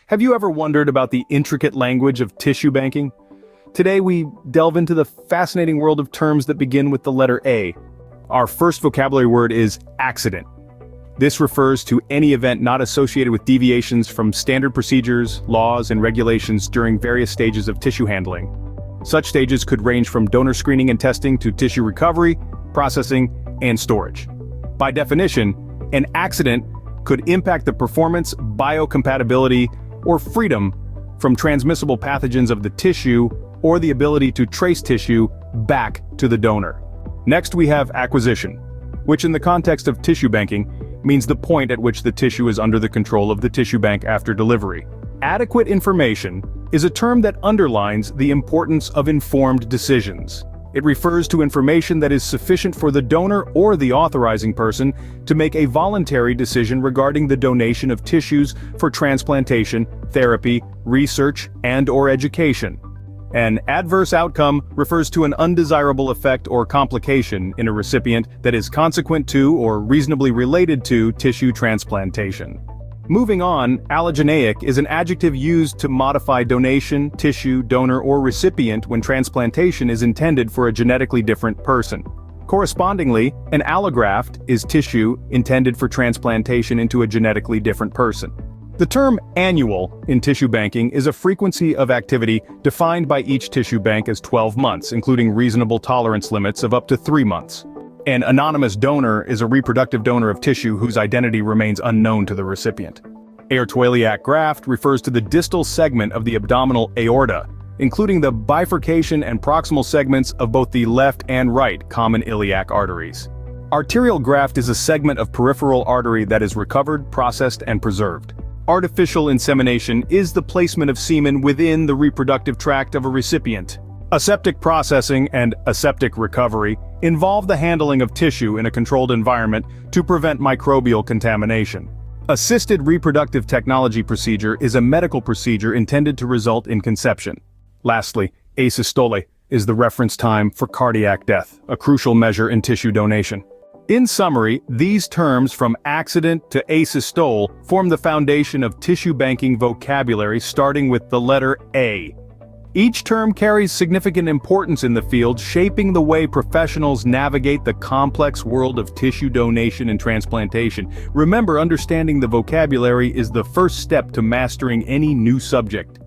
Have you ever wondered about the intricate language of tissue banking? Today we delve into the fascinating world of terms that begin with the letter A. Our first vocabulary word is accident. This refers to any event not associated with deviations from standard procedures, laws, and regulations during various stages of tissue handling. Such stages could range from donor screening and testing to tissue recovery, processing, and storage. By definition, an accident could impact the performance, biocompatibility, or freedom from transmissible pathogens of the tissue or the ability to trace tissue back to the donor. Next we have acquisition, which in the context of tissue banking means the point at which the tissue is under the control of the tissue bank after delivery. Adequate information is a term that underlines the importance of informed decisions. It refers to information that is sufficient for the donor or the authorizing person to make a voluntary decision regarding the donation of tissues for transplantation, therapy, research, and/or education. An adverse outcome refers to an undesirable effect or complication in a recipient that is consequent to or reasonably related to tissue transplantation. Moving on, allogeneic is an adjective used to modify donation, tissue, donor, or recipient when transplantation is intended for a genetically different person. Correspondingly, an allograft is tissue intended for transplantation into a genetically different person. The term annual in tissue banking is a frequency of activity defined by each tissue bank as 12 months, including reasonable tolerance limits of up to 3 months. An anonymous donor is a reproductive donor of tissue whose identity remains unknown to the recipient. Aortoiliac graft refers to the distal segment of the abdominal aorta, including the bifurcation and proximal segments of both the left and right common iliac arteries. Arterial graft is a segment of peripheral artery that is recovered, processed, and preserved. Artificial insemination is the placement of semen within the reproductive tract of a recipient. Aseptic processing and aseptic recovery involve the handling of tissue in a controlled environment to prevent microbial contamination. Assisted reproductive technology procedure is a medical procedure intended to result in conception. Lastly, asystole is the reference time for cardiac death, a crucial measure in tissue donation. In summary, these terms from accident to asystole form the foundation of tissue banking vocabulary starting with the letter A. Each term carries significant importance in the field, shaping the way professionals navigate the complex world of tissue donation and transplantation. Remember, understanding the vocabulary is the first step to mastering any new subject.